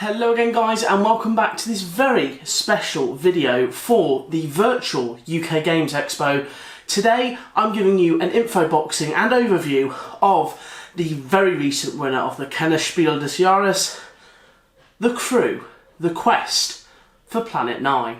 Hello again guys, and welcome back to this very special video for the virtual UK Games Expo. Today I'm giving you an infoboxing and overview of the very recent winner of the Spiel des Jahres, the Crew, the quest for Planet 9.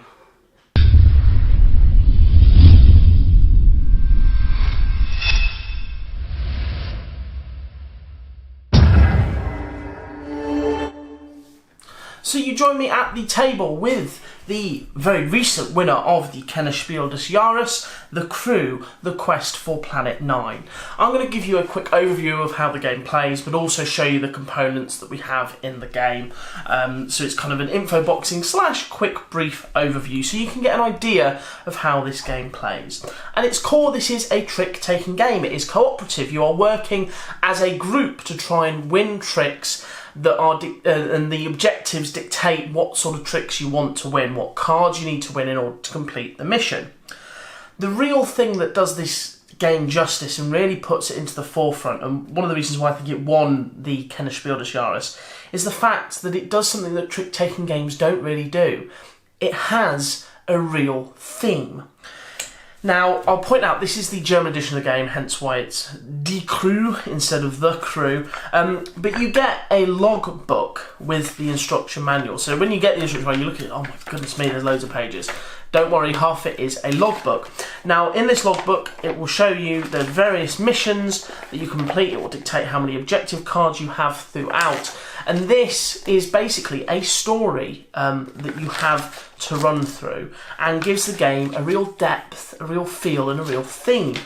So you join me at the table with the very recent winner of the Spiel des Jahres, the Crew, the quest for Planet 9. I'm going to give you a quick overview of how the game plays, but also show you the components that we have in the game. So it's kind of an infoboxing slash quick brief overview, so you can get an idea of how this game plays. At its core, this is a trick-taking game. It is cooperative. You are working as a group to try and win tricks that are and the objectives dictate what sort of tricks you want to win, what cards you need to win in order to complete the mission. The real thing that does this game justice and really puts it into the forefront, and one of the reasons why I think it won the Spiel des Jahres, is the fact that it does something that trick-taking games don't really do. It has a real theme. Now, I'll point out, this is the German edition of the game, hence why it's Die Crew instead of The Crew. But you get a log book with the instruction manual. So when you get the instruction manual, you look at it, oh my goodness me, there's loads of pages. Don't worry, half it is a logbook. Now, in this logbook, it will show you the various missions that you complete. It will dictate how many objective cards you have throughout. And this is basically a story that you have to run through and gives the game a real depth, a real feel, and a real theme.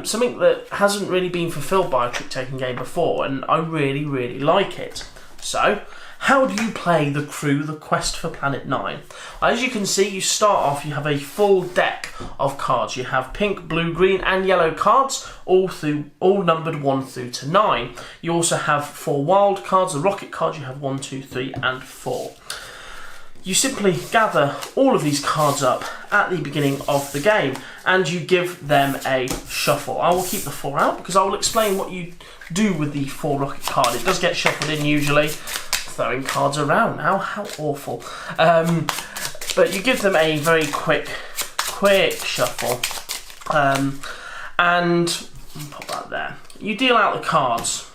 Something that hasn't really been fulfilled by a trick-taking game before, and I really, really like it. So, how do you play the Crew, the quest for Planet 9? As you can see, you start off, you have a full deck of cards. You have pink, blue, green and yellow cards, all numbered 1 through to 9. You also have 4 wild cards, the rocket cards, you have 1, 2, 3 and 4. You simply gather all of these cards up at the beginning of the game and you give them a shuffle. I will keep the 4 out because I will explain what you do with the 4 rocket card. It does get shuffled in usually. Throwing cards around now, how awful. But you give them a very quick shuffle. And put that there. You deal out the cards.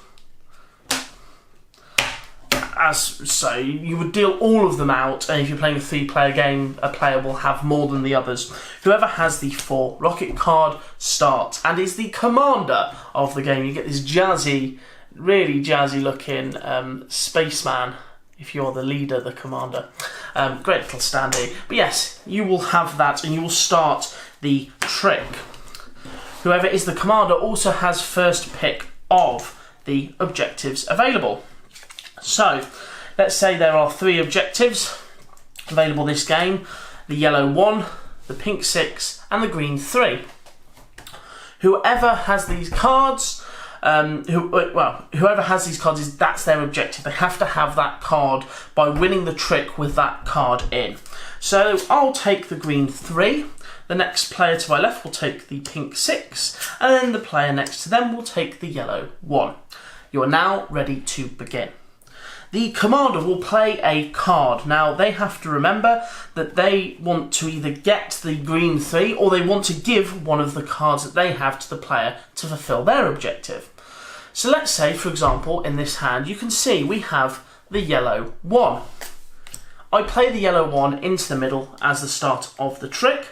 As so, you would deal all of them out, and if you're playing a 3-player game, a player will have more than the others. Whoever has the 4 rocket card starts and is the commander of the game. You get this jazzy, really jazzy looking spaceman if you're the leader, the commander. Great little standee. But yes, you will have that and you will start the trick. Whoever is the commander also has first pick of the objectives available. So, let's say there are 3 objectives available this game. The yellow 1, the pink 6 and the green 3. Whoever has these cards, whoever has these cards, that's their objective. They have to have that card by winning the trick with that card in. So I'll take the green 3, the next player to my left will take the pink 6, and then the player next to them will take the yellow 1. You are now ready to begin. The commander will play a card. Now, they have to remember that they want to either get the green 3 or they want to give one of the cards that they have to the player to fulfill their objective. So let's say, for example, in this hand, you can see we have the yellow 1. I play the yellow 1 into the middle as the start of the trick,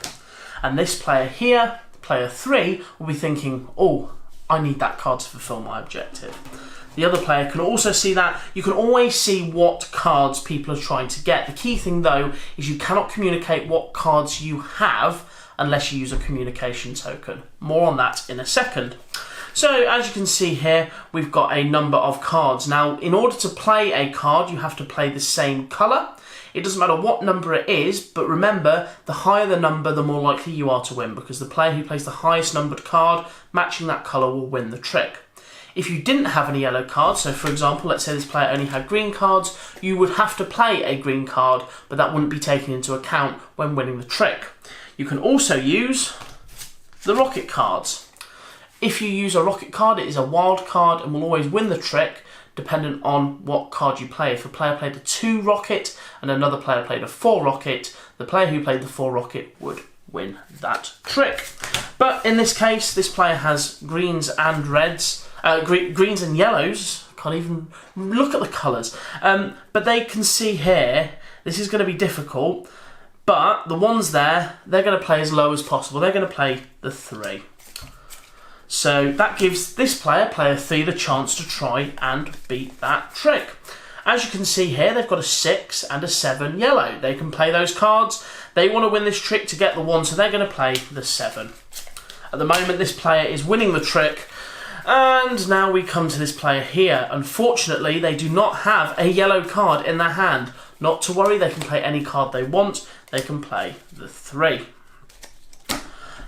and this player here, player 3, will be thinking, oh, I need that card to fulfill my objective. The other player can also see that. You can always see what cards people are trying to get. The key thing though is you cannot communicate what cards you have unless you use a communication token. More on that in a second. So as you can see here, we've got a number of cards. Now, in order to play a card, you have to play the same colour. It doesn't matter what number it is, but remember, the higher the number, the more likely you are to win, because the player who plays the highest numbered card matching that colour will win the trick. If you didn't have any yellow cards, so for example, let's say this player only had green cards, you would have to play a green card, but that wouldn't be taken into account when winning the trick. You can also use the rocket cards. If you use a rocket card, it is a wild card and will always win the trick, dependent on what card you play. If a player played a 2 rocket and another player played a 4 rocket, the player who played the 4 rocket would win that trick. But in this case, this player has greens and reds, greens and yellows. Can't even look at the colours. But they can see here, this is going to be difficult, but the ones there, they're going to play as low as possible. They're going to play the 3. So that gives this player, player 3, the chance to try and beat that trick. As you can see here, they've got a 6 and a 7 yellow. They can play those cards. They want to win this trick to get the 1, so they're going to play the 7. At the moment, this player is winning the trick. And now we come to this player here. Unfortunately, they do not have a yellow card in their hand. Not to worry, they can play any card they want. They can play the 3.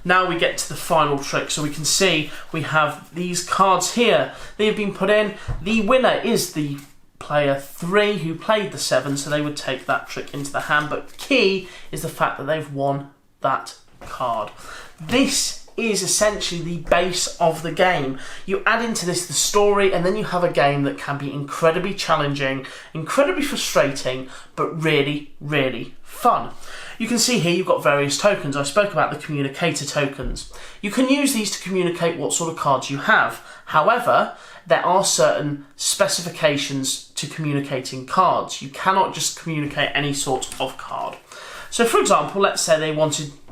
Now we get to the final trick. So we can see we have these cards here. They have been put in. The winner is the player 3 who played the 7, so they would take that trick into the hand. But key is the fact that they've won that card. This is essentially the base of the game. You add into this the story, and then you have a game that can be incredibly challenging, incredibly frustrating, but really, really fun. You can see here you've got various tokens. I spoke about the communicator tokens. You can use these to communicate what sort of cards you have. However, there are certain specifications to communicating cards. You cannot just communicate any sort of card. So for example, let's say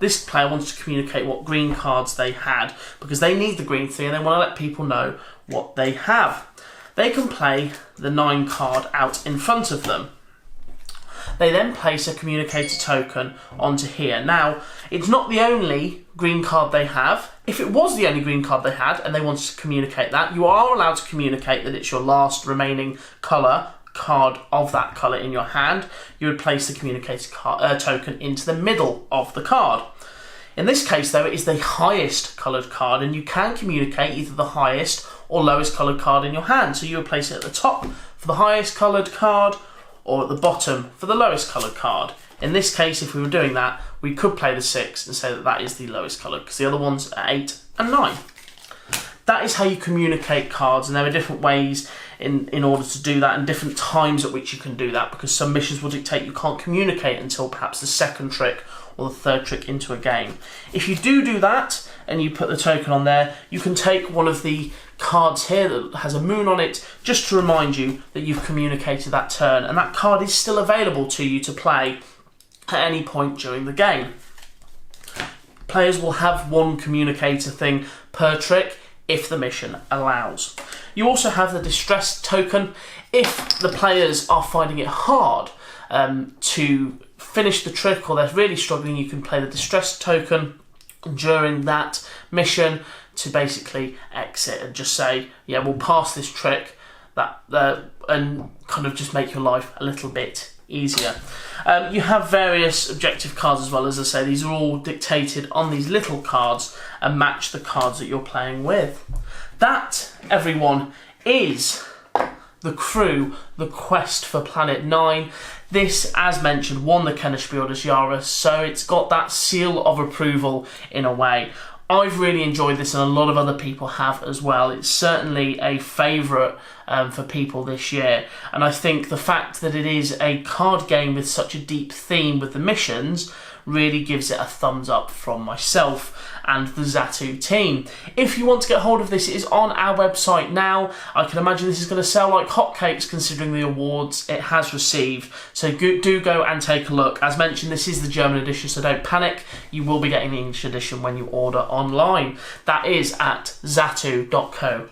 this player wanted to communicate what green cards they had, because they need the green 3 and they want to let people know what they have. They can play the 9 card out in front of them. They then place a communicator token onto here. Now, it's not the only green card they have. If it was the only green card they had and they wanted to communicate that, you are allowed to communicate that it's your last remaining card of that colour in your hand. You would place the communicator token into the middle of the card. In this case, though, it is the highest coloured card, and you can communicate either the highest or lowest coloured card in your hand. So you would place it at the top for the highest coloured card, or at the bottom for the lowest coloured card. In this case, if we were doing that, we could play the 6 and say that that is the lowest coloured, because the other ones are 8 and 9. That is how you communicate cards, and there are different ways in order to do that, and different times at which you can do that, because some missions will dictate you can't communicate until perhaps the 2nd trick or the 3rd trick into a game. If you do that, and you put the token on there, you can take one of the cards here that has a moon on it, just to remind you that you've communicated that turn, and that card is still available to you to play at any point during the game. Players will have one communicator thing per trick if the mission allows. You also have the distress token. If the players are finding it hard to finish the trick, or they're really struggling, you can play the distress token during that mission to basically exit and just say, yeah, we'll pass this trick, and kind of just make your life a little bit easier. You have various objective cards as well. As I say, these are all dictated on these little cards and match the cards that you're playing with. That, everyone, is the Crew, the quest for Planet 9. This, as mentioned, won the Kennerspiel des Jahres, so it's got that seal of approval in a way. I've really enjoyed this, and a lot of other people have as well. It's certainly a favourite for people this year, and I think the fact that it is a card game with such a deep theme with the missions really gives it a thumbs up from myself and the Zatu team. If you want to get hold of this, it is on our website now. I can imagine this is going to sell like hotcakes considering the awards it has received. So do go and take a look. As mentioned, this is the German edition, so don't panic. You will be getting the English edition when you order online. That is at zatu.co.uk.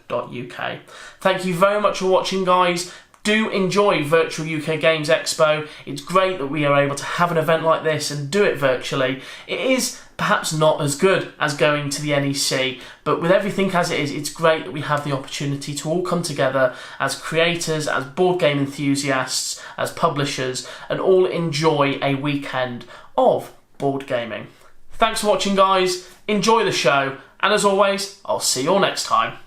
Thank you very much for watching, guys. Do enjoy Virtual UK Games Expo. It's great that we are able to have an event like this and do it virtually. It is perhaps not as good as going to the NEC, but with everything as it is, it's great that we have the opportunity to all come together as creators, as board game enthusiasts, as publishers, and all enjoy a weekend of board gaming. Thanks for watching, guys. Enjoy the show, and as always, I'll see you all next time.